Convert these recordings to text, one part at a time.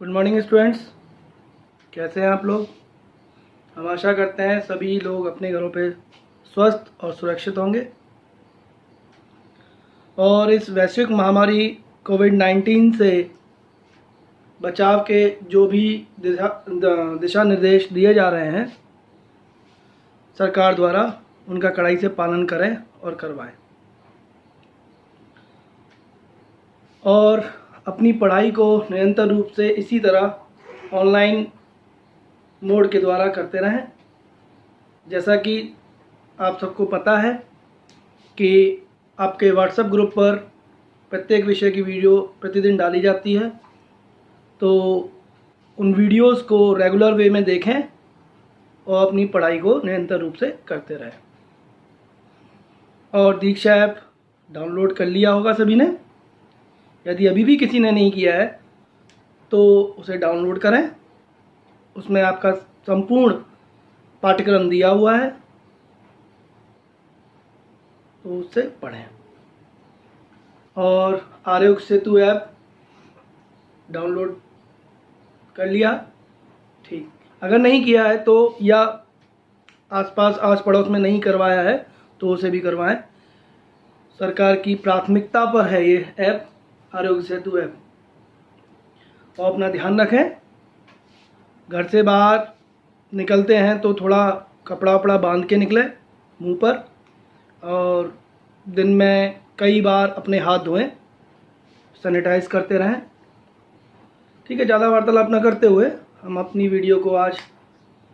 Good morning students, कैसे हैं आप लोग। हम आशा करते हैं सभी लोग अपने घरों पे स्वस्थ और सुरक्षित होंगे और इस वैश्विक महामारी कोविड-19 से बचाव के जो भी दिशा निर्देश दिए जा रहे हैं सरकार द्वारा, उनका कड़ाई से पालन करें और करवाएं और अपनी पढ़ाई को निरंतर रूप से इसी तरह ऑनलाइन मोड के द्वारा करते रहें। जैसा कि आप सबको पता है कि आपके व्हाट्सएप ग्रुप पर प्रत्येक विषय की वीडियो प्रतिदिन डाली जाती है, तो उन वीडियोस को रेगुलर वे में देखें और अपनी पढ़ाई को निरंतर रूप से करते रहें। और दीक्षा ऐप डाउनलोड कर लिया होगा सभी ने। यदि अभी भी किसी ने नहीं किया है तो उसे डाउनलोड करें। उसमें आपका संपूर्ण पाठ्यक्रम दिया हुआ है, तो उससे पढ़ें। और आरोग्य सेतु ऐप डाउनलोड कर लिया, ठीक। अगर नहीं किया है तो या आसपास आस पड़ोस में नहीं करवाया है तो उसे भी करवाएं। सरकार की प्राथमिकता पर है ये ऐप, आरोग्य सेतु ऐप। और अपना ध्यान रखें, घर से बाहर निकलते हैं तो थोड़ा कपड़ा वपड़ा बांध के निकलें मुंह पर, और दिन में कई बार अपने हाथ धोएं, सैनिटाइज करते रहें। ठीक है, ज़्यादा वार्तालाप न करते हुए हम अपनी वीडियो को आज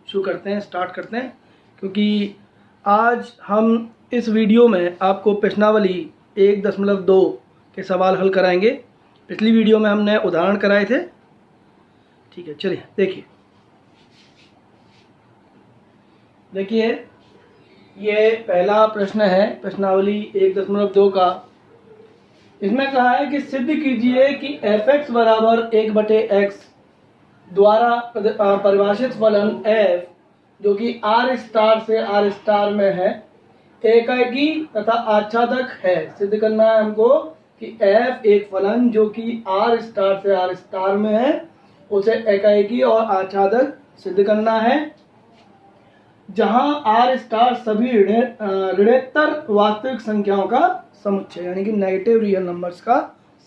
स्टार्ट करते हैं, क्योंकि आज हम इस वीडियो में आपको प्रश्नावली 1.2 के सवाल हल कराएंगे। पिछली वीडियो में हमने उदाहरण कराए थे। ठीक है, चलिए देखिए ये पहला प्रश्न है प्रश्नावली 1.2 का। इसमें कहा है कि सिद्ध कीजिए कि fx बराबर 1/x द्वारा परिभाषित फलन f जो कि r स्टार से r स्टार में है एकाएकी तथा आच्छादक है। सिद्ध करना है हमको कि f एक फलन जो कि r स्टार से r स्टार में है, उसे एकाएकी और आच्छादक सिद्ध करना है, जहां r स्टार सभी ऋणोत्तर वास्तविक संख्याओं का समुच्चय यानी कि नेगेटिव रियल नंबर्स का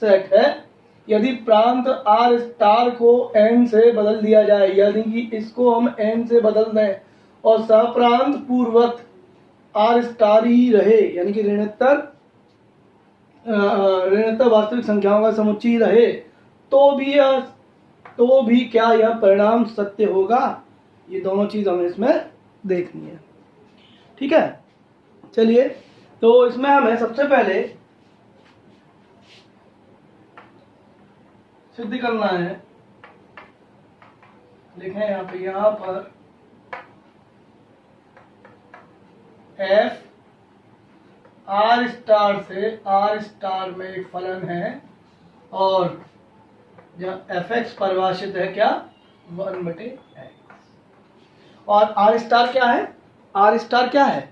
सेट है। यदि प्रांत r स्टार को n से बदल दिया जाए, यानी कि इसको हम n से बदल दें और सप्रांत पूर्वक r स्टार ही रहे, यानी कि ऋणोत्तर वास्तविक संख्याओं का समुच्चय ही रहे, तो भी क्या यह परिणाम सत्य होगा। ये दोनों चीज हमें इसमें देखनी है। ठीक है, चलिए, तो इसमें हमें सबसे पहले सिद्ध करना है। देखें यहाँ पर f r स्टार से r स्टार में एक फलन है और जहाँ fx परिभाषित है क्या 1/x। और r स्टार क्या है? r स्टार क्या है?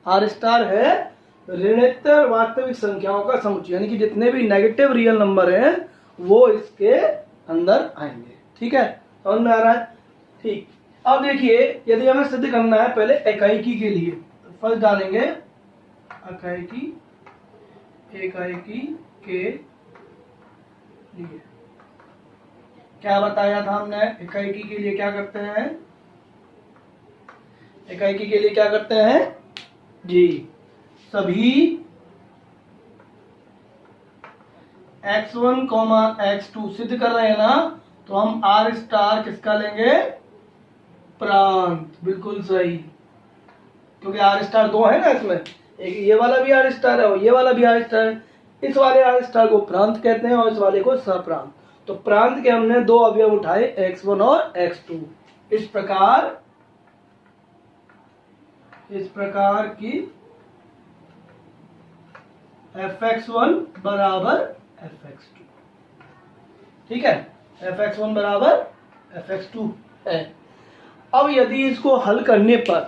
r स्टार है ऋणोत्तर वास्तविक संख्याओं का समुच्चय, यानी कि जितने भी नेगेटिव रियल नंबर हैं वो इसके अंदर आएंगे। ठीक है, समझ में आ रहा है? ठीक। अब देखिए, यदि हमें सिद्ध करना है पहले एकाएकी के लिए, तो फर्स्ट डालेंगे एकाएकी के लिए। क्या बताया था हमने? एकाएकी के लिए क्या करते हैं? एकाएकी के लिए क्या करते हैं जी? सभी x1, x2 सिद्ध कर रहे हैं ना, तो हम r स्टार किसका लेंगे? प्रांत। बिल्कुल सही, क्योंकि r स्टार दो है ना इसमें, एक ये वाला भी r स्टार है और ये वाला भी r स्टार है। इस वाले r स्टार को प्रांत कहते हैं और इस वाले को सप्रांत। तो प्रांत के हमने दो अवयव उठाए, x1 और x2। इस प्रकार की fx1 बराबर fx2। ठीक है, fx1 बराबर fx2 है। अब यदि इसको हल करने पर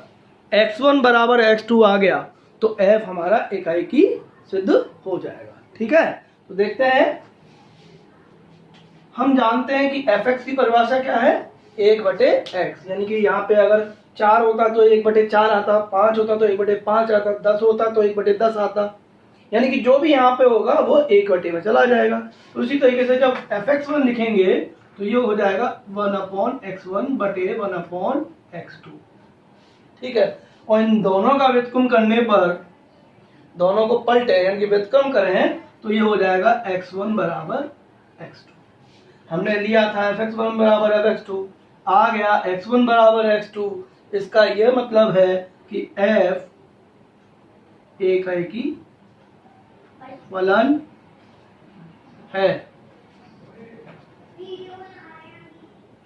x1 बराबर x2 आ गया तो f हमारा एकाएकी सिद्ध हो जाएगा। ठीक है, तो देखते हैं हम जानते हैं कि एफ एक्स की परिभाषा क्या है, 1/x, यानी कि यहाँ पे अगर 4 होता तो 1/4 आता, 5 होता तो 1/5 आता, 10 होता तो 1/10 आता, यानी कि जो भी यहाँ पे होगा वो 1/, में चला जाएगा। तो उसी तरीके से जब fx1 लिखेंगे तो ये हो जाएगा 1/x1/1/x2, ठीक है। और इन दोनों का व्युत्क्रम करने पर, दोनों को पलटे यानी कि व्युत्क्रम करें तो ये हो जाएगा x1 बराबर x2। हमने लिया था fx1 बराबर fx2, आ गया x1 बराबर x2। इसका यह मतलब है कि f एकाएकी फलन है,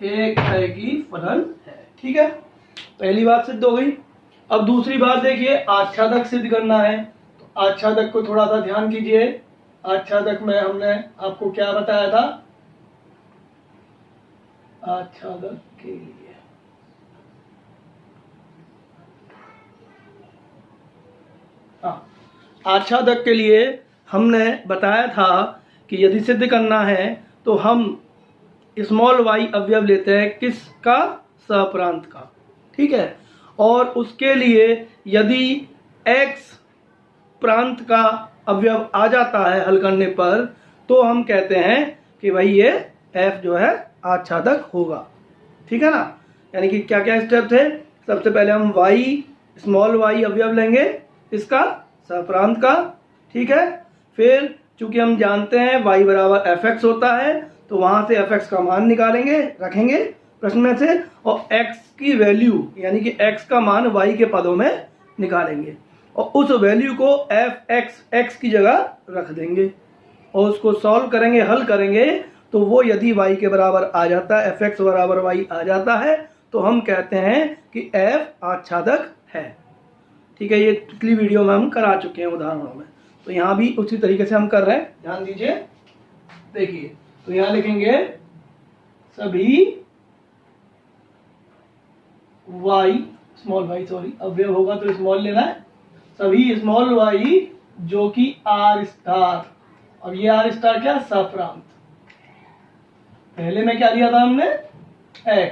एकाएकी फलन है, ठीक है। पहली बात सिद्ध हो गई। अब दूसरी बात देखिए, आच्छादक सिद्ध करना है। तो आच्छादक को थोड़ा सा ध्यान कीजिए। आच्छादक में हमने आपको क्या बताया था, आच्छादक के लिए आच्छादक के लिए हमने बताया था कि यदि सिद्ध करना है तो हम स्मॉल y अवयव लेते हैं, किसका, सप्रांत का, ठीक है। और उसके लिए यदि x प्रांत का अवयव आ जाता है हल करने पर, तो हम कहते हैं कि भाई ये f जो है आच्छादक होगा, ठीक है ना। यानी कि क्या क्या स्टेप थे, सबसे पहले हम y स्मॉल y अवयव लेंगे इसका, सप्रांत का, ठीक है। फिर चूंकि हम जानते हैं y बराबर fx होता है, तो वहां से fx का मान निकालेंगे, रखेंगे प्रश्न में से, और x की वैल्यू यानी कि x का मान y के पदों में निकालेंगे, और उस वैल्यू को x की जगह रख देंगे और उसको सॉल्व करेंगे, हल करेंगे। तो वो यदि y के बराबर आ जाता है, fx बराबर y आ जाता है, तो हम कहते हैं कि f आच्छादक है, ठीक है। ये पिछली वीडियो में हम करा चुके हैं उदाहरणों में, तो यहाँ भी उसी तरीके से हम कर रहे हैं, ध्यान दीजिए। देखिए, तो यहाँ लिखेंगे सभी y स्मॉल y, सॉरी अवयव होगा तो स्मॉल लेना है, सभी स्मॉल y जो कि r स्टार, और ये r स्टार क्या, सप्रांत। पहले में क्या लिया था हमने, x,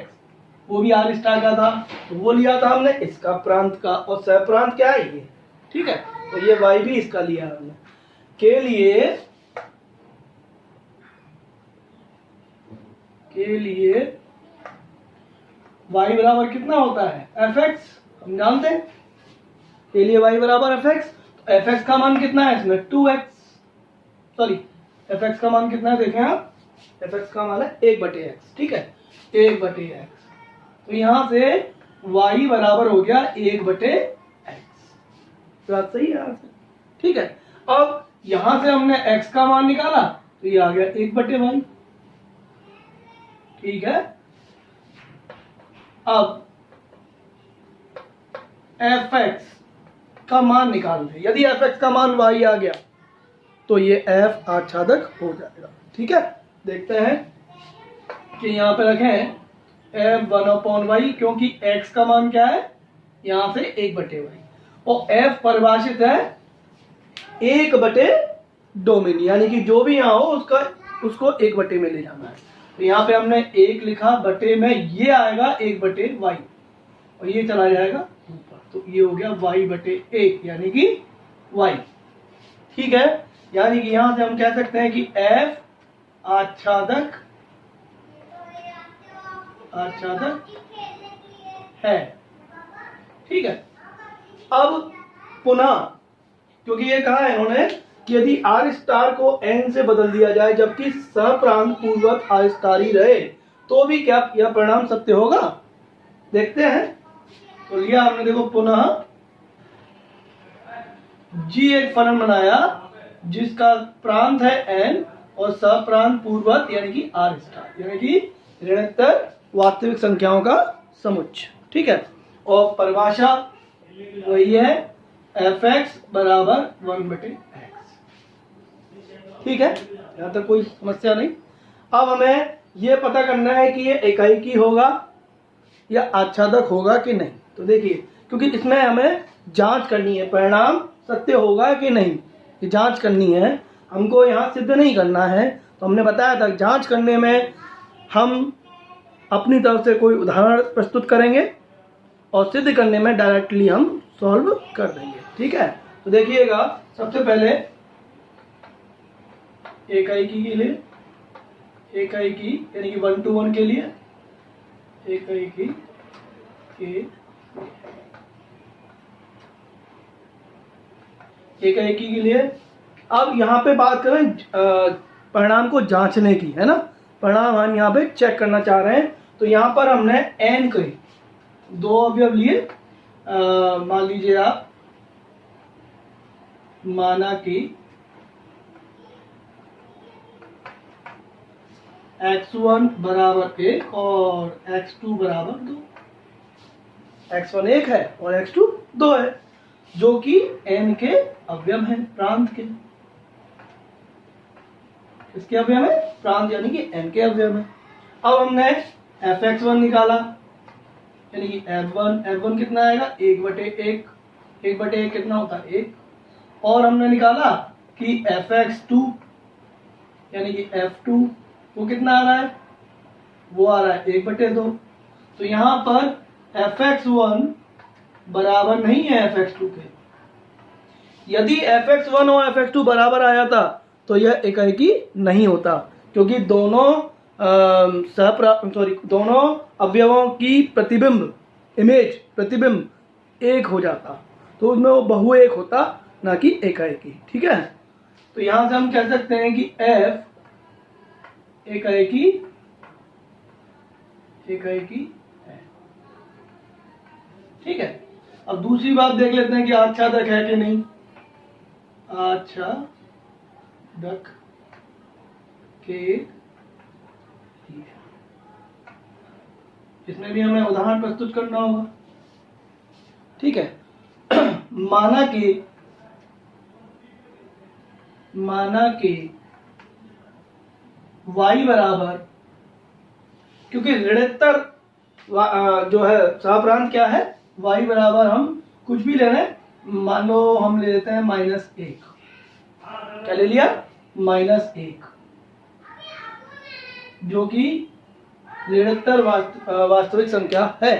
वो भी r स्टार का था, तो वो लिया था हमने इसका प्रांत का, और सप्रांत क्या है ये, ठीक है। तो ये y भी इसका लिया हमने, के लिए y बराबर कितना होता है, fx, हम जानते हैं के लिए y बराबर fx। तो fx का मान कितना है इसमें, 2x, सॉरी fx का मान कितना है, देखें आप, fx का मान है 1/x, ठीक है, 1/x। तो यहां से y बराबर हो गया 1/x, बात सही है, ठीक है। अब यहां से हमने x का मान निकाला तो ये आ गया 1/y, ठीक है। अब fx का मान निकाल दें, यदि fx का मान y आ गया तो ये f आच्छादक हो जाएगा, ठीक है। देखते हैं कि यहाँ पे रखें f1/y, क्योंकि x का मान क्या है, यहाँ से 1/y, और f परिभाषित है 1/डोमेन, यानी कि जो भी यहाँ हो उसको 1/, में ले जाना है। तो यहाँ पे हमने 1 लिखा, बटे में ये आएगा 1/y, और ये चला जाएगा ऊपर, तो ये हो गया y/1 यानी कि y, ठीक है। यानी कि यहां से हम कह सकते हैं कि f आच्छादक है, ठीक है। अब पुनः, क्योंकि ये कहा है इन्होंने कि यदि r स्टार को n से बदल दिया जाए जबकि सप्रांत पूर्वक r स्टार ही रहे, तो भी क्या यह परिणाम सत्य होगा, देखते हैं। तो लिया हमने, देखो पुनः g एक फलन बनाया जिसका प्रांत है n और सप्रांत पूर्वक यानी कि r स्टार, यानी कि ऋणोत्तर वास्तविक संख्याओं का समुच्चय, ठीक है। और परिभाषा वही है fx बराबर 1/x, ठीक है, यहां तक कोई समस्या नहीं। अब हमें यह पता करना है कि ये एकाएकी होगा या आच्छादक होगा कि नहीं। तो देखिए, क्योंकि इसमें हमें जांच करनी है, परिणाम सत्य होगा कि नहीं, ये जांच करनी है हमको, यहाँ सिद्ध नहीं करना है। तो हमने बताया था जांच करने में हम अपनी तरफ से कोई उदाहरण प्रस्तुत करेंगे और सिद्ध करने में डायरेक्टली हम सॉल्व कर देंगे। ठीक है, तो देखिएगा सबसे पहले एकाएकी के लिए, एकाएकी यानी कि 1 to 1 के लिए, एकाएकी के एकाएकी के लिए। अब यहाँ पे बात करें परिणाम को जांचने की, है ना, परिणाम हम यहाँ पे चेक करना चाह रहे हैं। तो यहाँ पर हमने n के 2 अवयव लिए। मान लीजिए आप, माना कि x1 बराबर 1 और x2 बराबर 2। x1 1 है और x2 2 है, जो कि n के अवयव हैं, प्रांत के। इसके अवयव है प्रांत यानी कि n के अवयव है। अब हमने fx1 निकाला यानी कि f1 कितना आएगा 1/1, 1/1 कितना होता है 1। और हमने निकाला कि fx2 यानी कि f2 वो कितना आ रहा है, वो आ रहा है 1/2। तो यहाँ पर fx1 बराबर नहीं है fx2 के। यदि fx1 और fx2 बराबर आ जाता तो यह एकाएकी नहीं होता, क्योंकि दोनों अवयवों की प्रतिबिंब, इमेज, प्रतिबिंब एक हो जाता, तो उसमें वो बहु एक होता, ना कि एकाएकी। ठीक है, तो यहां से हम कह सकते हैं कि f एकाएकी है। ठीक है, अब दूसरी बात देख लेते हैं कि आच्छादक है कि नहीं। आच्छादक के लिए इसमें भी हमें उदाहरण प्रस्तुत करना होगा। ठीक है, माना कि y बराबर, क्योंकि ऋणोत्तर जो है सहप्रांत क्या है, y बराबर हम कुछ भी ले रहे हैं, मान लो हम ले लेते हैं -1। क्या ले लिया, -1, जो कि ऋणोत्तर वास्तविक संख्या है।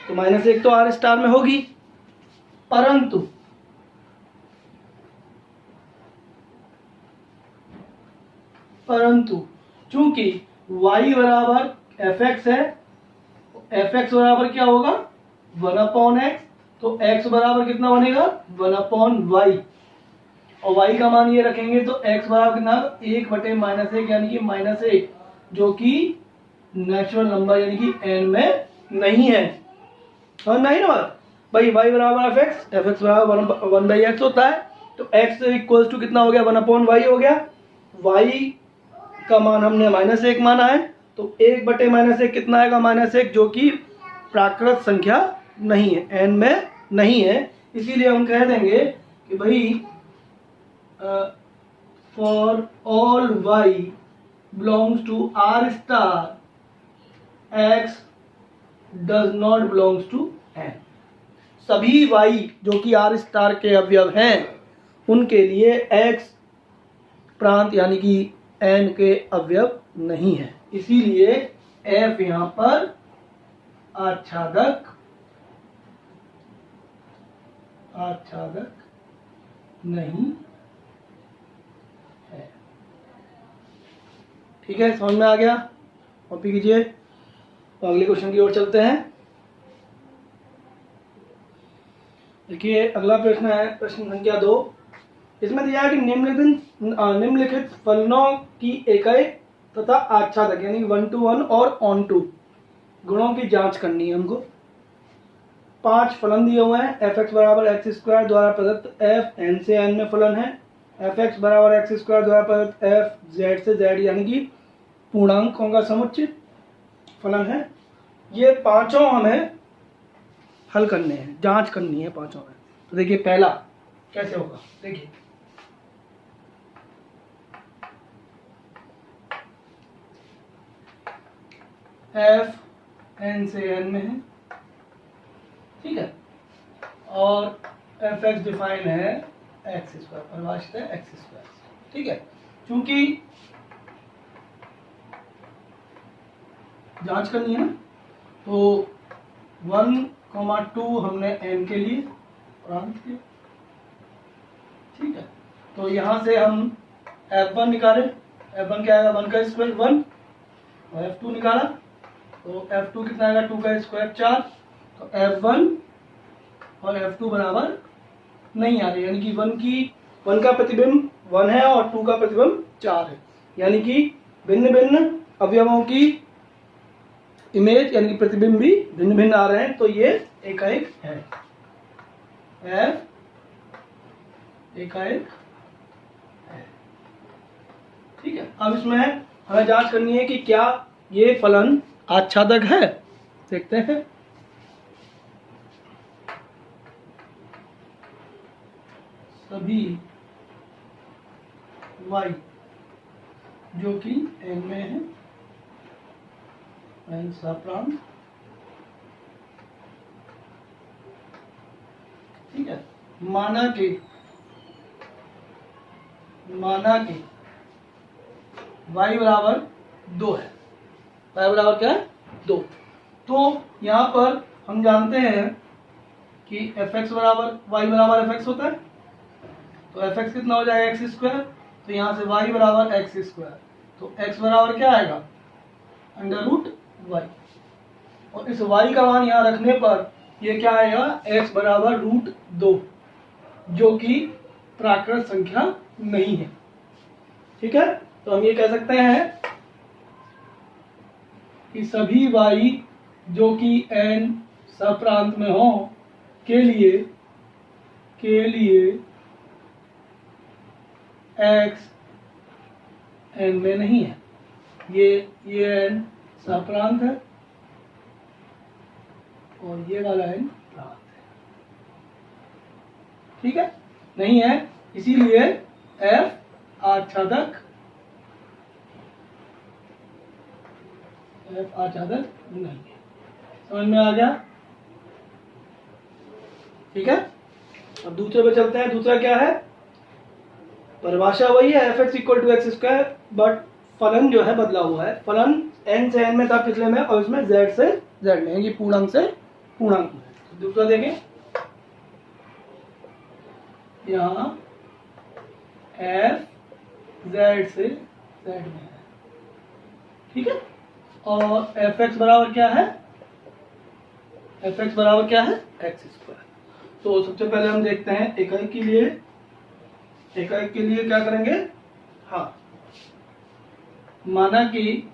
तो -1 तो r स्टार में होगी, परंतु चूंकि y बराबर fx है, fx बराबर क्या होगा 1/x, तो x बराबर कितना बनेगा 1/y, और y का मान ये रखेंगे तो x बराबर कितना 1/-1 यानी कि -1, जो कि नेचुरल नंबर यानी कि n में नहीं है। समझ में आई ना बात भाई। y बराबर fx बराबर 1/x होता है, तो x इक्वल्स टू कितना हो गया 1/y हो गया। y का मान हमने -1 माना है, तो 1/-1 कितना आएगा -1, जो कि प्राकृत संख्या नहीं है, n में नहीं है। इसीलिए हम कह देंगे कि भाई for all y belongs to r star, x does not belongs to n। सभी y जो कि r स्टार के अवयव हैं उनके लिए x प्रांत यानी कि n के अवयव नहीं है, इसीलिए f यहां पर आच्छादक नहीं है। ठीक है, समझ में आ गया। कॉपी कीजिए, तो अगले क्वेश्चन की ओर चलते हैं। देखिए अगला प्रश्न है प्रश्न संख्या 2। इसमें दिया है कि निम्नलिखित फलनों की इकाई तथा आच्छादक यानी 1 to 1 और ऑन टू गुणों की जांच करनी है हमको। 5 फलन दिए हुए हैं। fx बराबर x² द्वारा प्रदत्त f n से n में फलन है। fx बराबर x² द्वारा प्रदत्त f z से z यानी कि पूर्णांकों का समुच्चय फलन है। ये पांचों हमें हल करने हैं, जांच करनी है पांचों में। तो देखिए पहला कैसे होगा, देखिए f n से n में है, ठीक है, और fx डिफाइन है x², परिभाषित है x², ठीक है। चूंकि जांच करनी है ना। तो 1,2 हमने n के लिए प्रांत के, ठीक है। तो यहाँ से हम f1 निकाले, f1 क्या आएगा 1 का स्क्वायर 1, और f2 निकाला तो f2 कितना आएगा 2 का स्क्वायर 4। तो f1 और f2 बराबर नहीं आ रहे, यानी कि 1 का प्रतिबिंब 1 है और 2 का प्रतिबिंब 4 है, यानी कि भिन्न भिन्न अवयवों की इमेज यानी कि प्रतिबिंब भी भिन्न भिन्न आ रहे हैं। तो ये एकाएक है, f एकाएक है, ठीक है। अब इसमें हमें जांच करनी है कि क्या ये फलन आच्छादक है, देखते हैं। सभी y जो कि n में है, n सप्रांत, ठीक है। माना कि y बराबर 2 है, y बराबर क्या है 2। तो यहाँ पर हम जानते हैं कि fx बराबर y बराबर fx होता है, तो fx कितना हो जाएगा एक्स स्क्वायर। तो यहाँ से y बराबर एक्स स्क्वायर, तो x बराबर क्या आएगा √y, और इस y का मान यहाँ रखने पर ये क्या आएगा x बराबर √2, जो कि प्राकृत संख्या नहीं है, ठीक है। तो हम ये कह सकते हैं कि सभी y जो कि n सप्रांत में हो के लिए x n में नहीं है, ये n सप्रांत है और ये वाला n प्रांत है, ठीक है, नहीं है, इसीलिए f आच्छादक नहीं है। समझ में आ गया, ठीक है। अब दूसरे पे चलते हैं। दूसरा क्या है, परिभाषा वही है f(x = x²), बट फलन जो है बदला हुआ है। फलन n से n में था पिछले में, और इसमें z से z में, ये पूर्णांक से पूर्णांक में। तो दूसरा देखें, यहाँ f z से z में है, ठीक है। और fx बराबर क्या है, fx बराबर क्या है x²। तो सबसे पहले हम देखते हैं इकाई के लिए क्या करेंगे। हाँ, माना कि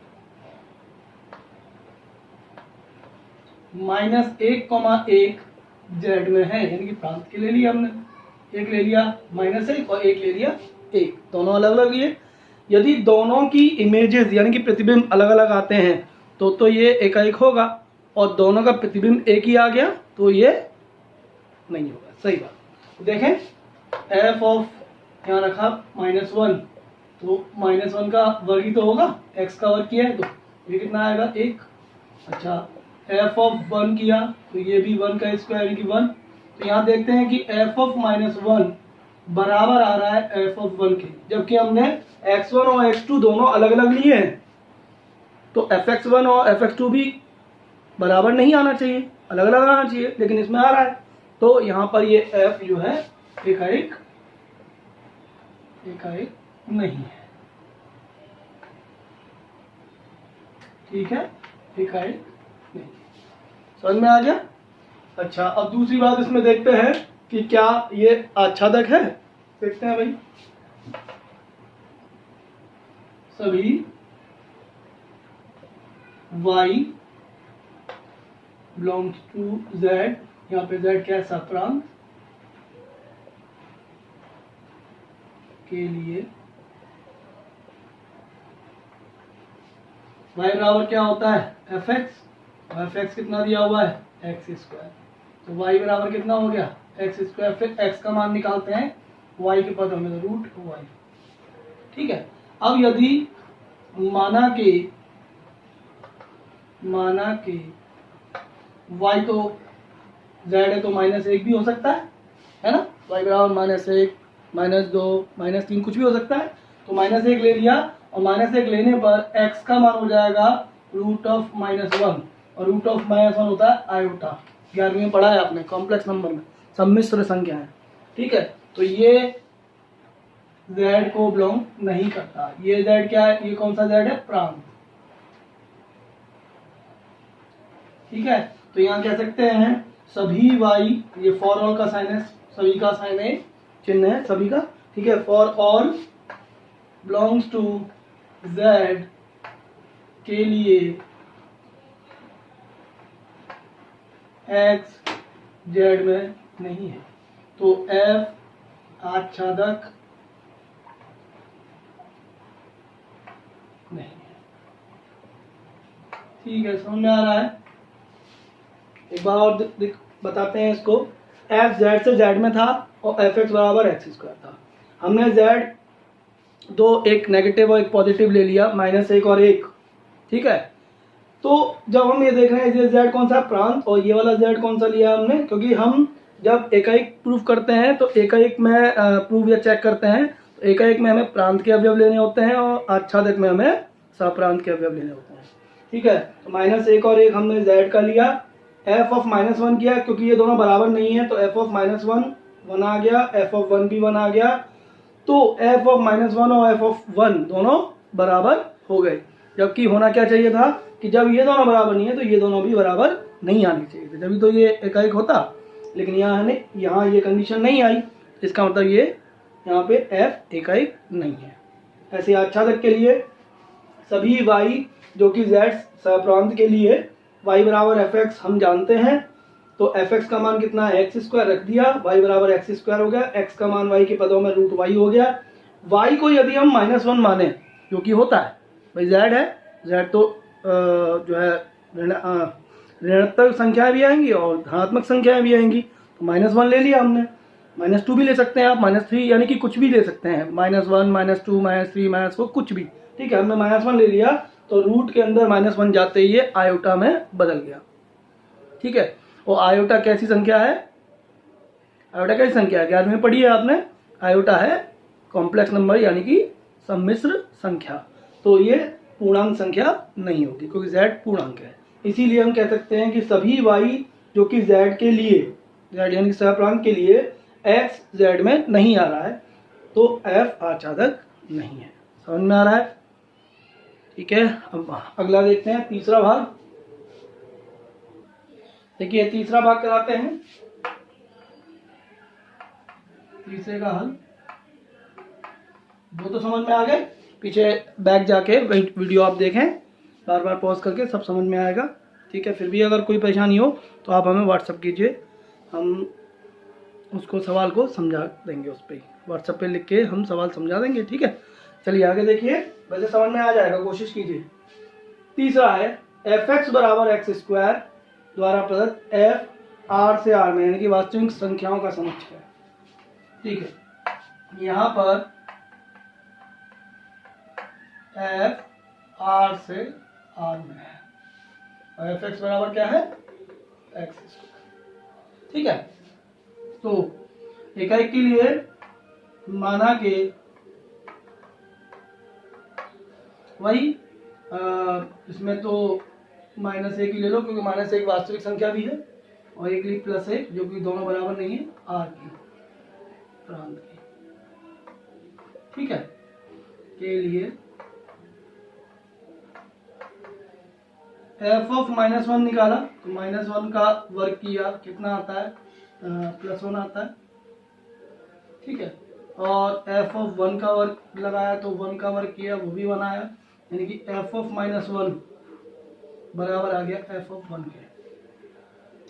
-1,1 z में है, यानी कि प्रांत के ले लिया हमने, एक ले लिया -1 और एक ले लिया 1, दोनों अलग अलग लिए। यदि दोनों की इमेजेस यानी कि प्रतिबिंब अलग अलग आते हैं तो ये एकाएक होगा, और दोनों का प्रतिबिंब एक ही आ गया तो ये नहीं होगा, सही बात। देखें f ऑफ यहाँ रखा -1, तो -1 का वर्ग ही तो होगा, x का वर्ग किया है तो ये कितना आएगा 1। अच्छा, f ऑफ 1 किया तो ये भी 1 का स्क्वायर यानी कि 1। तो यहाँ देखते हैं कि f ऑफ -1 बराबर आ रहा है f ऑफ 1 के, जबकि हमने x1 और x2 दोनों अलग अलग लिए हैं, तो fx1 और fx2 भी बराबर नहीं आना चाहिए, अलग अलग आना चाहिए, लेकिन इसमें आ रहा है। तो यहाँ पर ये f जो है एकाएक नहीं है, ठीक है, एकाएक नहीं। समझ में आ गया। अच्छा, अब दूसरी बात इसमें देखते हैं कि क्या ये आच्छादक है। देखते हैं भाई, सभी y बिलोंग्स टू z, यहाँ पे z क्या है सप्रांत के लिए y बराबर क्या होता है fx, और fx कितना दिया हुआ है x²। तो y बराबर कितना हो गया x²। फिर x का मान निकालते हैं y के पद में, तो √y, ठीक है। अब यदि माना कि y तो z है तो -1 भी हो सकता है ना, y बराबर -1, -2, -3 कुछ भी हो सकता है। तो -1 ले लिया, और -1 लेने पर x का मान हो जाएगा रूट ऑफ -1, और रूट ऑफ -1 होता है आयोटा। 11वीं में पढ़ा है आपने कॉम्प्लेक्स नंबर में, सम्मिश्र संख्या है। ठीक है, तो ये z को बिलोंग नहीं करता। ये z क्या है, ये कौन सा z है, प्रांत। ठीक है, तो यहाँ कह सकते हैं सभी y, ये फॉर ऑल का साइन है, सभी का साइन है, चिन्ह है सभी का। ठीक है, for all belongs to z के लिए x z में नहीं है, तो f आच्छादक नहीं है। ठीक है, समझ में आ रहा है। एक बार और बताते हैं इसको। f z से z में था और f x बराबर x² था। हमने z दो, एक नेगेटिव और एक पॉजिटिव ले लिया, -1 और 1। ठीक है, तो जब हम ये देख रहे हैं ये z कौन सा प्रांत और ये वाला z कौन सा लिया हमने, क्योंकि हम जब एकाएक प्रूफ करते हैं तो एकाएक में प्रूफ या चेक करते हैं तो एकाएक में हमें प्रांत के अवयव लेने होते हैं और आच्छादक में हमें सप्रांत के अवयव लेने होते हैं। ठीक है, तो -1 और 1 हमने z का लिया, f ऑफ -1 किया, क्योंकि ये दोनों बराबर नहीं है तो f ऑफ -1 1 आ गया, f ऑफ 1 भी 1 आ गया, तो f ऑफ -1 और f ऑफ 1 दोनों बराबर हो गए। जबकि होना क्या चाहिए था कि जब ये दोनों बराबर नहीं है तो ये दोनों भी बराबर नहीं आनी चाहिए थे, जब तो ये एकाएक होता। लेकिन यहाँ ये कंडीशन नहीं आई, इसका मतलब ये यहाँ पे f एकाएक नहीं है। ऐसे आच्छादक के लिए सभी y जो कि z सप्रांत के लिए y बराबर fx हम जानते हैं, तो fx का मान कितना है, x² रख दिया, y बराबर x² हो गया, x का मान y के पदों में रूट y हो गया। y को यदि हम -1 माने, जो कि होता है, भाई z है, z तो जो है ऋणात्मक संख्याएं भी आएंगी और धनात्मक संख्याएं भी आएंगी, तो -1 ले लिया हमने, -2 भी ले सकते हैं आप, -3, यानी कि कुछ भी ले सकते हैं, -1 -2 -3 -4 कुछ भी। ठीक है, हमने -1 ले लिया तो रूट के अंदर -1 जाते ही ये आयोटा में बदल गया। ठीक है, और आयोटा कैसी संख्या है, आयोटा कैसी संख्या है, 11वीं में पढ़ी है आपने, आयोटा है कॉम्प्लेक्स नंबर यानी कि सम्मिश्र संख्या, तो ये पूर्णांक संख्या नहीं होगी क्योंकि z पूर्णांक है। इसीलिए हम कह सकते हैं कि सभी y जो कि z के लिए, z यानी कि सप्रांत के लिए x z में नहीं आ रहा है, तो f आच्छादक नहीं है। समझ में आ रहा है। ठीक है, अब अगला देखते हैं, तीसरा भाग। देखिए तीसरा भाग कराते हैं, तीसरे का हल। वो तो समझ में आ गए, पीछे बैक जाके वीडियो आप देखें, बार बार पॉज करके सब समझ में आएगा। ठीक है, फिर भी अगर कोई परेशानी हो तो आप हमें व्हाट्सअप कीजिए, हम उसको सवाल को समझा देंगे, उस पर व्हाट्सएप पे लिख के हम सवाल समझा देंगे। ठीक है, चलिए आगे देखिए, वैसे समझ में आ जाएगा, कोशिश कीजिए। तीसरा है fx बराबर x² द्वारा प्रदत्त f r से r में यानी कि वास्तविक संख्याओं का समुच्चय। ठीक है, यहाँ पर f r से r में है और fx बराबर क्या है, x²। ठीक है, तो इकाई के लिए माना कि वही इसमें तो -1 ही ले लो क्योंकि -1 वास्तविक संख्या भी है और एक +1 जो कि दोनों बराबर नहीं है r की प्रांत की। ठीक है, के लिए f ऑफ -1 निकाला तो -1 का वर्ग किया, कितना आता है, +1 आता है। ठीक है, और f ऑफ 1 का वर्ग लगाया तो 1 का वर्ग किया, वो भी 1 आया, यानी कि f ऑफ -1 बराबर आ गया f ऑफ 1 के।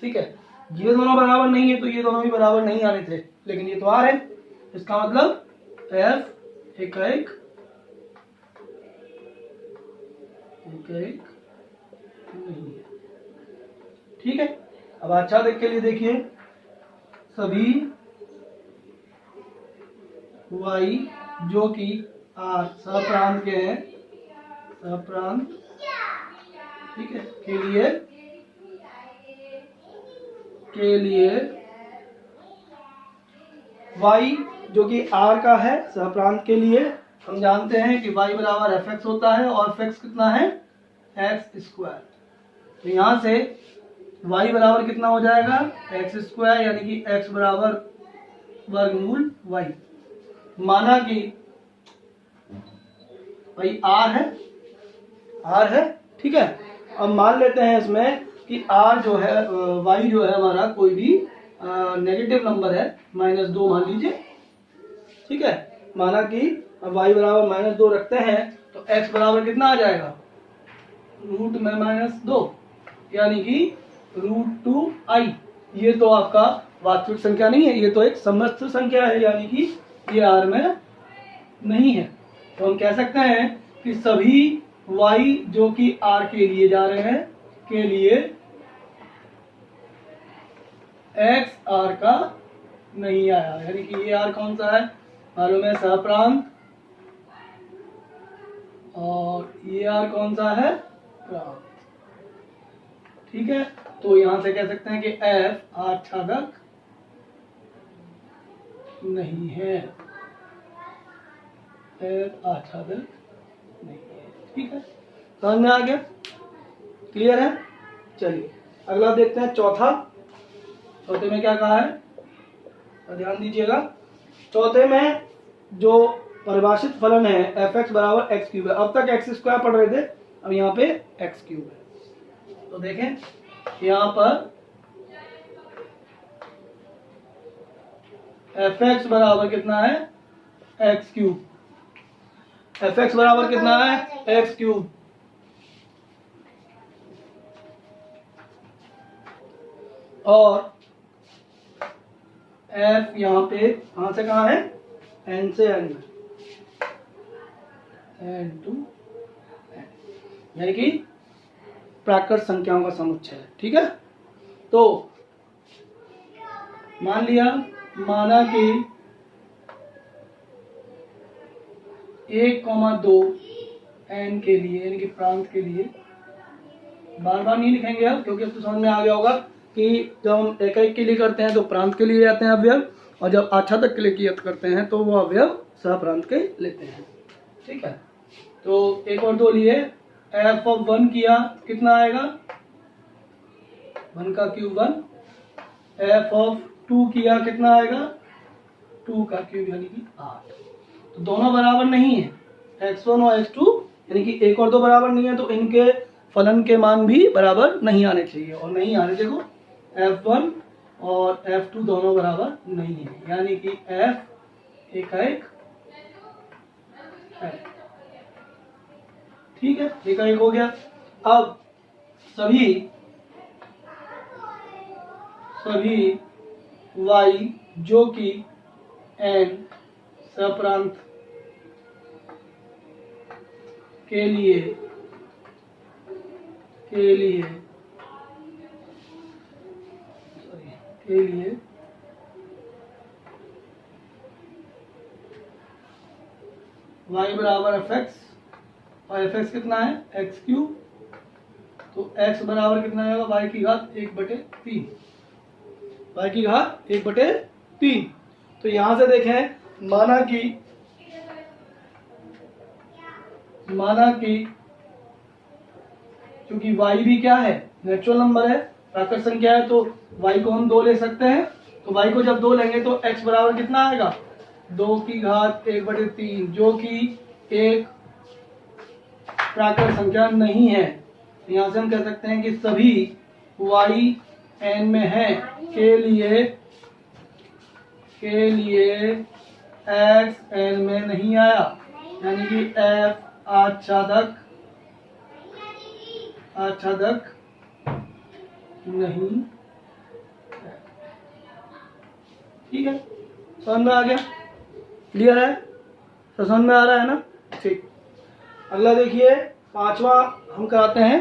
ठीक है, ये दोनों बराबर नहीं है तो ये दोनों भी बराबर नहीं आने थे, लेकिन ये तो आ रहे, इसका मतलब f एकाएक नहीं है। ठीक है, अब आच्छादक के लिए देखिए, सभी y जो कि r सप्रांत के हैं, सप्रांत, ठीक है, के लिए y जो कि r का है सप्रांत के लिए, हम जानते हैं कि y बराबर fx होता है और fx कितना है, एक्स स्क्वायर। तो यहाँ से y बराबर कितना हो जाएगा, एक्स स्क्वायर, यानी कि x बराबर वर्गमूल y। माना कि भाई r है, ठीक है। अब मान लेते हैं इसमें कि r जो है y जो है हमारा कोई भी नेगेटिव नंबर है, -2 मान लीजिए, ठीक है। माना कि y बराबर -2 रखते हैं तो x बराबर कितना आ जाएगा, रूट में -2, यानी कि √2i। ये तो आपका वास्तविक संख्या नहीं है, ये तो एक समस्त संख्या है, यानी कि ये r में नहीं है। तो हम कह सकते हैं कि सभी y जो कि r के लिए जा रहे हैं के लिए x r का नहीं आया, यानी कि ये r कौन सा है, मालूम है, सहप्रांत, और ये r कौन सा है, प्रांत, ठीक है। तो यहां से कह सकते हैं कि f आच्छादक नहीं है, f आच्छादक नहीं है, ठीक है। समझ में आ गया, क्लियर है। चलिए अगला देखते हैं, चौथे में क्या कहा है, तो ध्यान दीजिएगा। चौथे में जो परिभाषित फलन है एफ एक्स बराबर एक्स क्यूब है। अब तक एक्स स्क्वायर पढ़ रहे थे, अब यहाँ पे एक्स क्यूब है। तो देखें यहाँ पर एफ एक्स बराबर कितना है, एक्स क्यूब। एफ एक्स बराबर कितना है, एक्स क्यूब। और एफ यहाँ पे कहां से कहां है, एन से एन में, एन टू एन, यानी कि प्राकृत संख्याओं का समुच्चय है, ठीक है। तो माना कि 1,2 एन के लिए, यानी कि प्रांत के लिए, बार बार नहीं लिखेंगे अब, क्योंकि अब तो समझ में आ गया होगा कि जब हम एक के लिए करते हैं तो प्रांत के लिए जाते हैं अवयव, और जब आच्छादक के लिए करते हैं तो वो अवयव सहप्रांत के लेते हैं, ठीक है। तो 1 और 2 लिए, एफ ऑफ 1 किया कितना आएगा, 1 का क्यूब 1। एफ ऑफ 2 किया कितना आएगा, 2 का क्यूब यानी कि 8। तो दोनों बराबर नहीं है, x1 और x2, यानी कि 1 और 2 बराबर नहीं है, तो इनके फलन के मान भी बराबर नहीं आने चाहिए, और नहीं आने, देखो f1 और f2 दोनों बराबर नहीं है, यानी कि f एकाएक है, ठीक है, एकाएक हो गया। अब सभी y जो कि n सहप्रांत के लिए y बराबर एफ एक्स, और एफ एक्स कितना है, एक्स क्यूब। तो x बराबर कितना आएगा, y की घात 1/3, y की घात 1/3। तो यहां से देखें, माना कि क्योंकि y भी क्या है, नेचुरल नंबर है, प्राकृत संख्या है, तो y को हम 2 ले सकते हैं। तो y को जब 2 लेंगे तो x बराबर कितना आएगा, 2 की घात 1/3, जो कि एक प्राकृत संख्या नहीं है। यहाँ से हम कह सकते हैं कि सभी y n में है के लिए x n में नहीं आया, यानी कि f आच्छादक नहीं है, ठीक है। समझ में आ गया, क्लियर है, तो समझ में आ रहा है ना, ठीक। अगला देखिए, 5वां हम कराते हैं।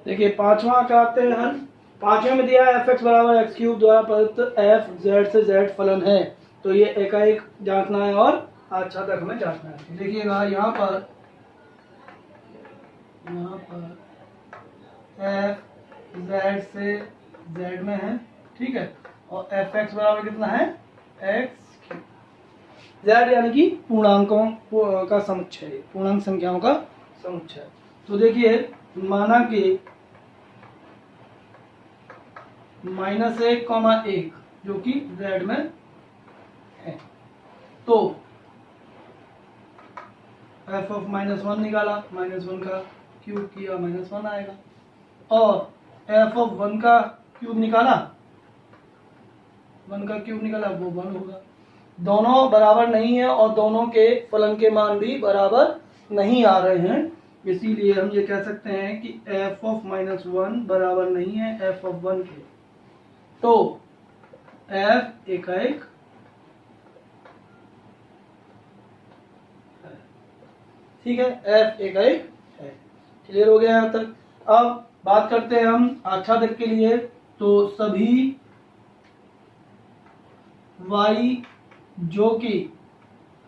देखिए 5वां कराते हैं हम। 5वें में दिया है एफ एक्स बराबर एक्स क्यूब द्वारा प्रदत्त एफ जेड से जेड फलन है। तो ये एकाएक जांचना है और आच्छादक हमें जांचना है। देखिएगा यहाँ पर एफ जेड से जेड में है, ठीक है, और एफ एक्स बराबर कितना है, एक्स क्यूब। z यानी कि पूर्णांकों का समुच्चय, पूर्णांक संख्याओं का समुच्चय। तो देखिए माना कि -1, जो कि z में है, तो f ऑफ -1 निकाला, -1 का क्यूब किया, -1 आएगा, और f ऑफ 1 का क्यूब निकाला, 1 का क्यूब निकाला, वो 1 होगा। दोनों बराबर नहीं है और दोनों के फलन के मान भी बराबर नहीं आ रहे हैं, इसीलिए हम ये कह सकते हैं कि f ऑफ -1 बराबर नहीं है f ऑफ 1 के। तो f एकाएक है, ठीक है, f एकाएक है। क्लियर हो गया यहाँ तक। अब बात करते हैं हम आच्छादक के लिए। तो सभी y जो कि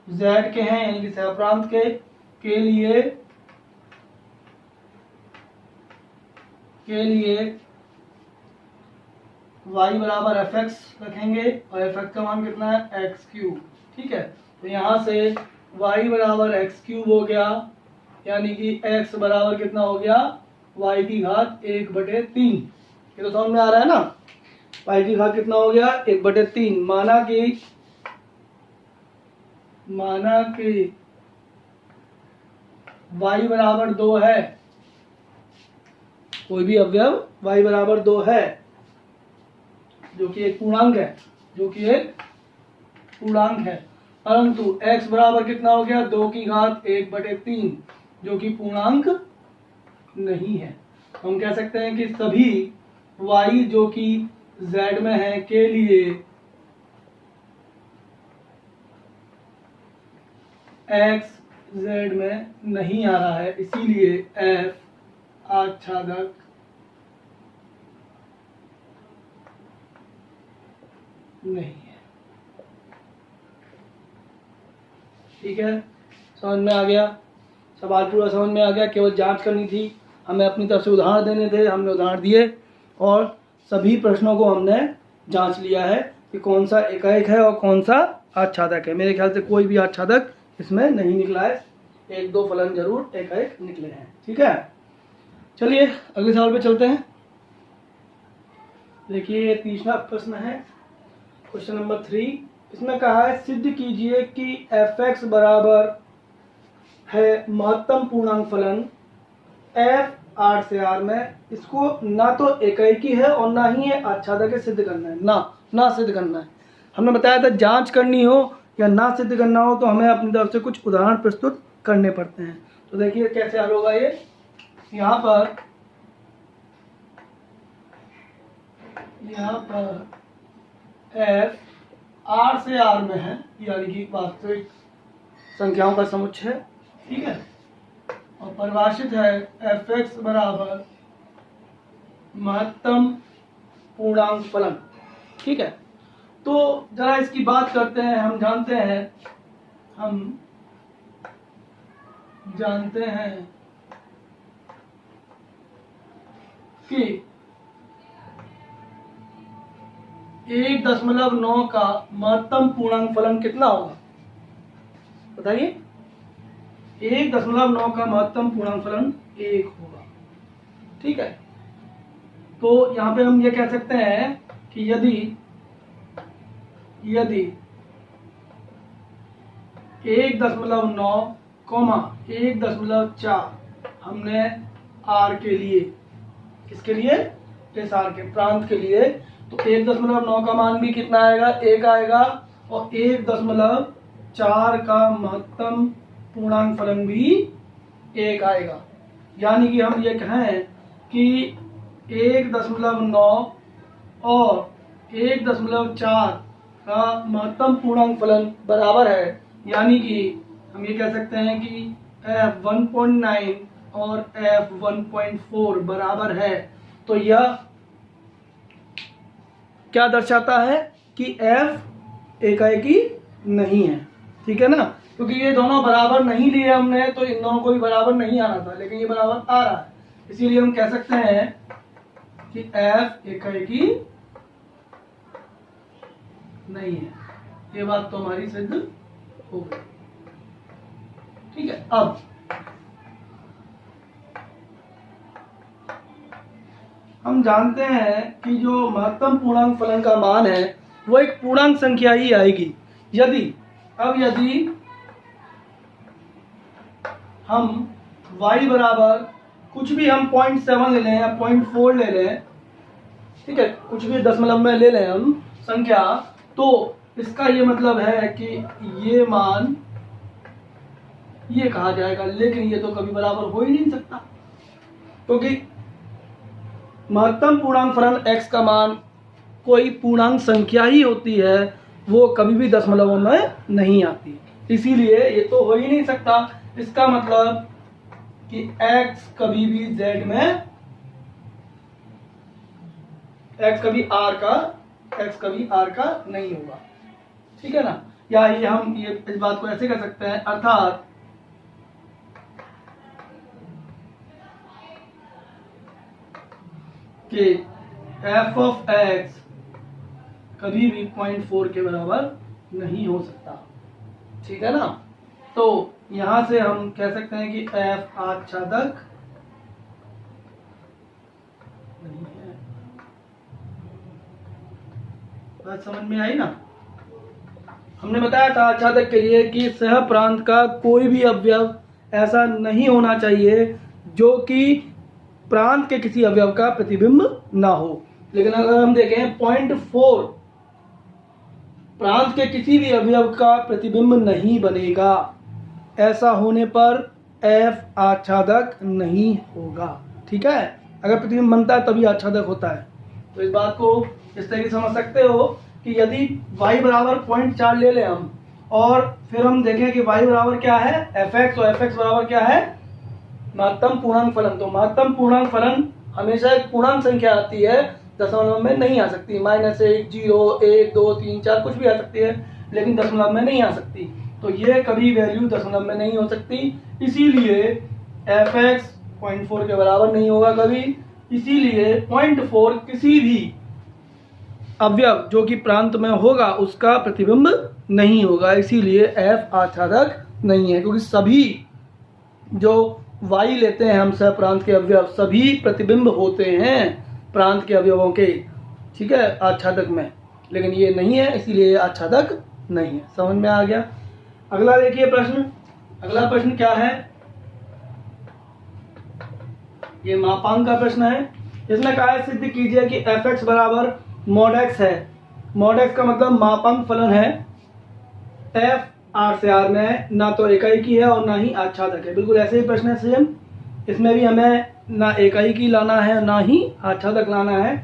z के हैं यानी कि सहप्रांत के लिए y बराबर fx रखेंगे, और fx का मान कितना है x3, ठीक है। तो यहाँ से y बराबर x3 हो गया, यानी कि x बराबर कितना हो गया, y की घात 1/3। ये तो समझ में आ रहा है ना, y की घात कितना हो गया 1/3। माना कि y बराबर 2 है, कोई भी अवयव y बराबर 2 है, जो कि एक पूर्णांक है, परंतु x बराबर कितना हो गया 2 की घात 1/3, जो कि पूर्णांक नहीं है। हम कह सकते हैं कि सभी y जो कि z में है के लिए x z में नहीं आ रहा है, इसीलिए f आच्छादक नहीं है। ठीक है, समझ में आ गया, सवाल पूरा समझ में आ गया। केवल जांच करनी थी, हमें अपनी तरफ से उदाहरण देने थे, हमने उदाहरण दिए और सभी प्रश्नों को हमने जांच लिया है कि कौन सा एकाएक है और कौन सा आच्छादक है। मेरे ख्याल से कोई भी आच्छादक इसमें नहीं निकला है, 1-2 फलन जरूर एकाएक निकले हैं। ठीक है, चलिए अगले सवाल पे चलते हैं। देखिए तीसरा प्रश्न है, क्वेश्चन नंबर 3। इसमें कहा है सिद्ध कीजिए कि f(x) बराबर है महत्तम पूर्णांक फलन f R से R में। इसको ना तो एकाएकी है और ना ही है आच्छादक है, सिद्ध करना है, ना सिद्ध करना है। हमने बताया था जांच करनी हो या ना सिद्ध करना हो तो हमें अपनी तरफ से कुछ उदाहरण प्रस्तुत करने पड़ते हैं। तो देखिए कैसे हल होगा ये। यहाँ पर f R से R में है, यानी कि वास्तविक संख्याओं का समुच्चय, ठीक है, और परिभाषित है f(x) बराबर महत्तम पूर्णांक फलन। ठीक है, तो जरा इसकी बात करते हैं। हम जानते हैं कि 1.9 का महत्तम पूर्णांक फलन कितना होगा, बताइए। 1.9 का महत्तम पूर्णांक फलन 1 होगा। ठीक है, तो यहाँ पे हम ये कह सकते हैं कि यदि 1.9, 1.4 हमने R के लिए, किसके लिए, इस R के प्रांत के लिए, तो 1.9 का मान भी कितना आएगा, 1 आएगा, और 1.4 का महत्तम पूर्णांक फलन भी 1 आएगा। यानी कि हम ये कहें कि 1.9 और 1.4 का महत्तम पूर्णांक फलन बराबर है, यानी कि हम ये कह सकते हैं कि f1.9 और f1.4 बराबर है। तो यह क्या दर्शाता है कि f एकाएकी नहीं है। ठीक है ना, क्योंकि ये दोनों बराबर नहीं लिए हमने, तो इन दोनों को भी बराबर नहीं आना था, लेकिन ये बराबर आ रहा है, इसीलिए हम कह सकते हैं कि f एकाएकी नहीं है। ये बात तो हमारी सिद्ध हो गई। ठीक है, अब हम जानते हैं कि जो महत्तम पूर्णांक फलन का मान है वो एक पूर्णांक संख्या ही आएगी। यदि हम y बराबर कुछ भी हम 0.7 ले लें या 0.4 ले लें, ठीक है, कुछ भी दशमलव में ले लें हम संख्या, तो इसका ये मतलब है कि ये मान ये कहा जाएगा, लेकिन ये तो कभी बराबर हो ही नहीं सकता, क्योंकि महत्तम पूर्णांक फलन x का मान कोई पूर्णांक संख्या ही होती है, वो कभी भी दशमलवों में नहीं आती, इसीलिए ये तो हो ही नहीं सकता। इसका मतलब कि x कभी भी z में, x कभी r का नहीं होगा, ठीक है ना। या ये हम इस बात को ऐसे कर सकते हैं, अर्थात कि f ऑफ x कभी भी 0.4 के बराबर नहीं हो सकता, ठीक है ना। तो यहां से हम कह सकते हैं कि f आच्छादक नहीं है। बात समझ में आई ना। हमने बताया था आच्छादक के लिए कि सह प्रांत का कोई भी अवयव ऐसा नहीं होना चाहिए जो कि प्रांत के किसी अवयव का प्रतिबिंब ना हो। लेकिन अगर हम देखें 0.4 प्रांत के किसी भी अवयव का प्रतिबिंब नहीं बनेगा, ऐसा होने पर f आच्छादक नहीं होगा, ठीक है। अगर प्रतिबिंब बनता है तभी आच्छादक होता है। तो इस बात को इस तरह से समझ सकते हो कि यदि y बराबर 0.4 ले लें हम, और फिर हम देखें कि y बराबर क्या है, fx, और fx बराबर क्या है, महत्तम पूर्णांक फलन। तो महत्तम पूर्णांक फलन हमेशा एक पूर्णांक संख्या आती है, दशमलव में नहीं आ सकती। -1, 0, 1, 2, 3, 4 कुछ भी आ सकती है, लेकिन दशमलव में नहीं आ सकती। तो ये कभी वैल्यू दशमलव में नहीं हो सकती, इसीलिए fx 0.4 के बराबर नहीं होगा कभी। इसीलिए 0.4 किसी भी अवयव जो कि प्रांत में होगा उसका प्रतिबिंब नहीं होगा, इसीलिए f आच्छादक नहीं है, क्योंकि सभी जो y लेते हैं हम सह प्रांत के अवयव, सभी प्रतिबिंब होते हैं प्रांत के अवयवों के, ठीक है, आच्छादक में। लेकिन ये नहीं है, इसीलिए आच्छादक नहीं है। समझ में आ गया। अगला देखिए प्रश्न। अगला प्रश्न क्या है, ये मापांक का प्रश्न है। इसमें कहा है सिद्ध कीजिए कि fx बराबर mod x है। mod x का मतलब मापांक फलन है, f r से r में ना तो इकाई की है और ना ही आच्छादक है। बिल्कुल ऐसे ही प्रश्न है सेम, इसमें भी हमें ना इकाई की लाना है ना ही आच्छादक लाना है।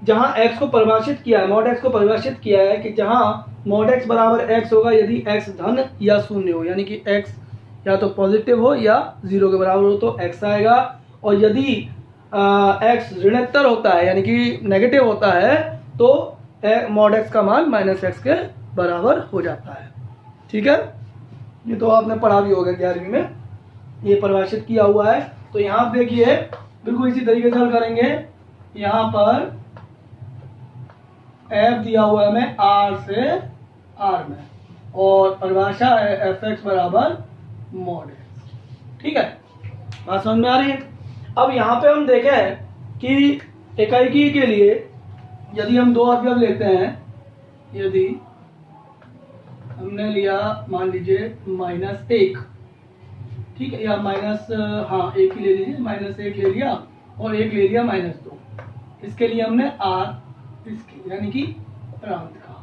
जहां x को परिभाषित किया है, mod x को परिभाषित किया है कि जहां mod x बराबर x होगा यदि x धन या शून्य हो, यानी कि x या तो पॉजिटिव हो या 0 के बराबर हो तो x आएगा, और यदि x ऋणोत्तर होता है यानी कि नेगेटिव होता है तो mod x का मान -x के बराबर हो जाता है, ठीक है। ये तो आपने पढ़ा भी होगा 11वीं में, ये परिभाषित किया हुआ है। तो यहाँ आप देखिए बिल्कुल इसी तरीके से हल करेंगे। यहाँ पर f दिया हुआ है हमें r से r में, और परिभाषा है fx बराबर mod x, ठीक है। बात समझ में आ रही है। अब यहाँ पे हम देखें कि इकाई के लिए यदि हम दो अवयव लेते हैं, यदि हमने लिया मान लीजिए -1, ठीक है, या एक ही ले लीजिए, -1 ले लिया और एक ले लिया -2, इसके लिए हमने r इसके यानी कि प्रांत का,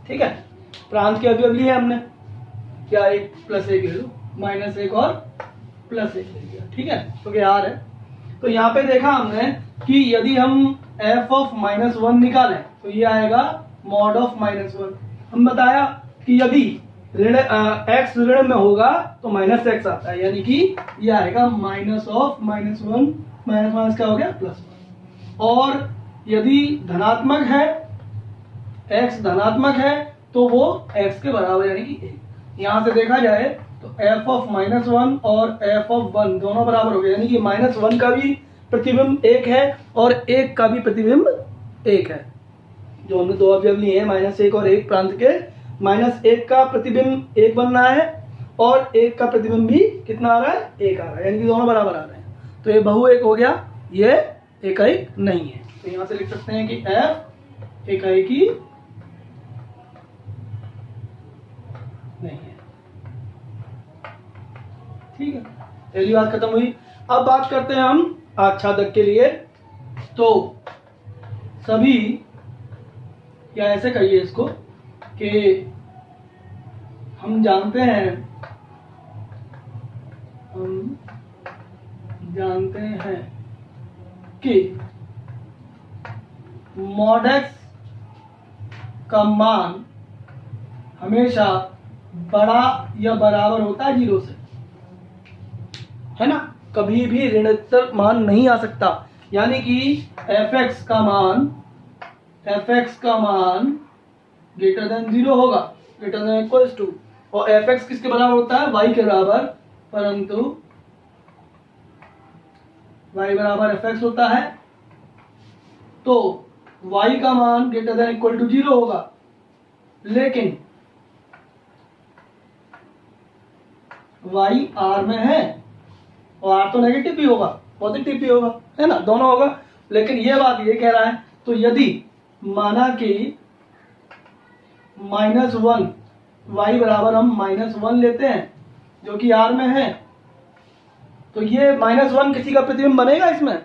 ठीक है, प्रांत के अवयव लिए हमने, क्या 1 + 1 ले लो, -1 और +1 ले लिया, ठीक है, क्योंकि r है। तो यहाँ पे देखा हमने कि यदि हम f ऑफ -1 निकालें तो ये आएगा mod ऑफ -1। हम बताया कि यदि x ऋण में होगा तो -x आता है, यानी कि ये आएगा माइनस ऑफ -1, माइनस क्या हो गया +1। और यदि धनात्मक है, x धनात्मक है तो वो x के बराबर यानी कि 1। यहाँ से देखा जाए तो f ऑफ -1 और f ऑफ 1 दोनों बराबर हो गए, यानी कि -1 का भी प्रतिबिंब 1 है और 1 का भी प्रतिबिंब 1 है, जो हमने दो अवयव लिए हैं -1 और 1 प्रांत के, -1 का प्रतिबिंब 1 बन रहा है और 1 का प्रतिबिंब भी कितना आ रहा है, 1 आ रहा है, यानी कि दोनों बराबर आ रहे हैं। तो ये बहुएक हो गया, ये एकाएक नहीं है। तो यहाँ से लिख सकते हैं कि F एकाएकी नहीं है। ठीक है, पहली बात खत्म हुई। अब बात करते हैं हम आच्छादक के लिए। तो सभी, या ऐसे कहिए इसको कि हम जानते हैं कि mod x का मान हमेशा बड़ा या बराबर होता है 0 से, है ना, कभी भी ऋणात्मक मान नहीं आ सकता। यानी कि fx का मान ग्रेटर देन 0 होगा, ग्रेटर देन इक्वल्स टू, और fx किसके बराबर होता है, y के बराबर, परंतु y बराबर fx होता है, तो y का मान ग्रेटर देन इक्वल टू 0 होगा। लेकिन y r में है और r तो नेगेटिव भी होगा, पॉजिटिव भी होगा, है ना, दोनों होगा। लेकिन ये बात ये कह रहा है, तो यदि माना कि -1, y बराबर हम -1 लेते हैं जो कि r में है, तो ये -1 किसी का प्रतिबिंब बनेगा इसमें?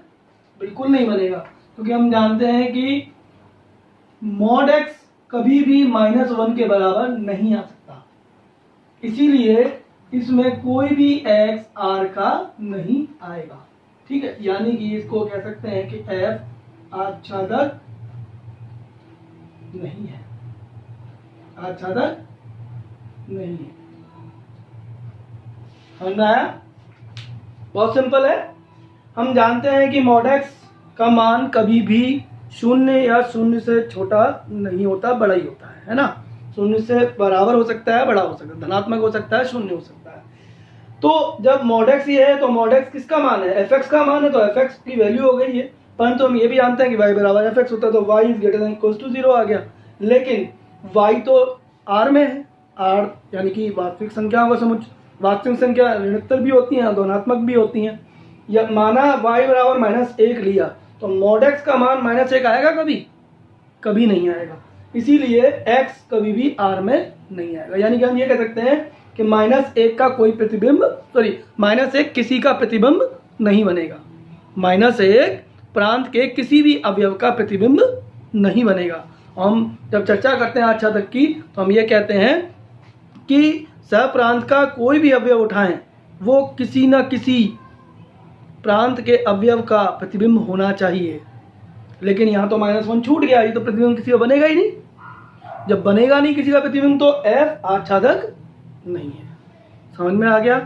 बिल्कुल नहीं बनेगा, क्योंकि हम जानते हैं कि mod x कभी भी -1 के बराबर नहीं आ सकता। इसीलिए इसमें कोई भी x r का नहीं आएगा। ठीक है, यानी कि इसको कह सकते हैं कि f आच्छादक नहीं है, आच्छादक नहीं है। समझ में आया? बहुत सिंपल है। हम जानते हैं कि mod x का मान कभी भी 0 या 0 से छोटा नहीं होता, बड़ा ही होता है ना। 0 से बराबर हो सकता है, बड़ा हो सकता है, धनात्मक हो सकता है, 0 हो सकता है। तो जब mod x ये है तो mod x किसका मान है, fx का मान है, तो fx की वैल्यू हो गई है। परंतु हम ये भी जानते हैं कि y बराबर fx होता है, तो y is greater than equal to 0 आ गया। लेकिन y तो r में है, r यानी कि वास्तविक संख्याओं का समुच्चय। वास्तविक संख्या ऋणात्मक भी होती हैं, धनात्मक भी होती हैं। या माना y बराबर -1 लिया, तो mod x का मान -1 आएगा कभी? कभी नहीं आएगा। इसीलिए x कभी भी r में नहीं आएगा। यानी कि हम ये कह सकते हैं कि -1 का कोई प्रतिबिंब, -1 किसी का प्रतिबिंब नहीं बनेगा। -1 प्रांत के किसी भी अवयव का प्रतिबिंब नहीं बनेगा। हम जब चर्चा करते हैं आच्छादक की, तो हम ये कहते हैं कि सहप्रांत का कोई भी अवयव उठाएं, वो किसी न किसी प्रांत के अवयव का प्रतिबिंब होना चाहिए। लेकिन यहाँ तो -1 छूट गया, ये तो प्रतिबिंब किसी का बनेगा ही नहीं। जब बनेगा नहीं किसी का प्रतिबिंब, तो f आच्छादक नहीं है। समझ में आ गया?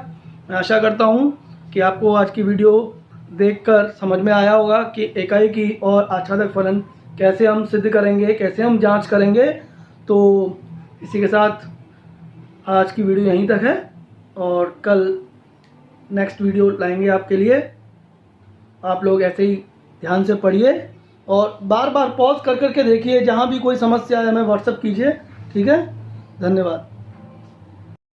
मैं आशा करता हूँ कि आपको आज की वीडियो देखकर समझ में आया होगा कि एकाएकी और आच्छादक फलन कैसे हम सिद्ध करेंगे, कैसे हम जांच करेंगे। तो इसी के साथ आज की वीडियो यहीं तक है, और कल नेक्स्ट वीडियो लाएंगे आपके लिए। आप लोग ऐसे ही ध्यान से पढ़िए और बार बार पॉज कर करके देखिए। जहाँ भी कोई समस्या है हमें व्हाट्सएप कीजिए। ठीक है, धन्यवाद।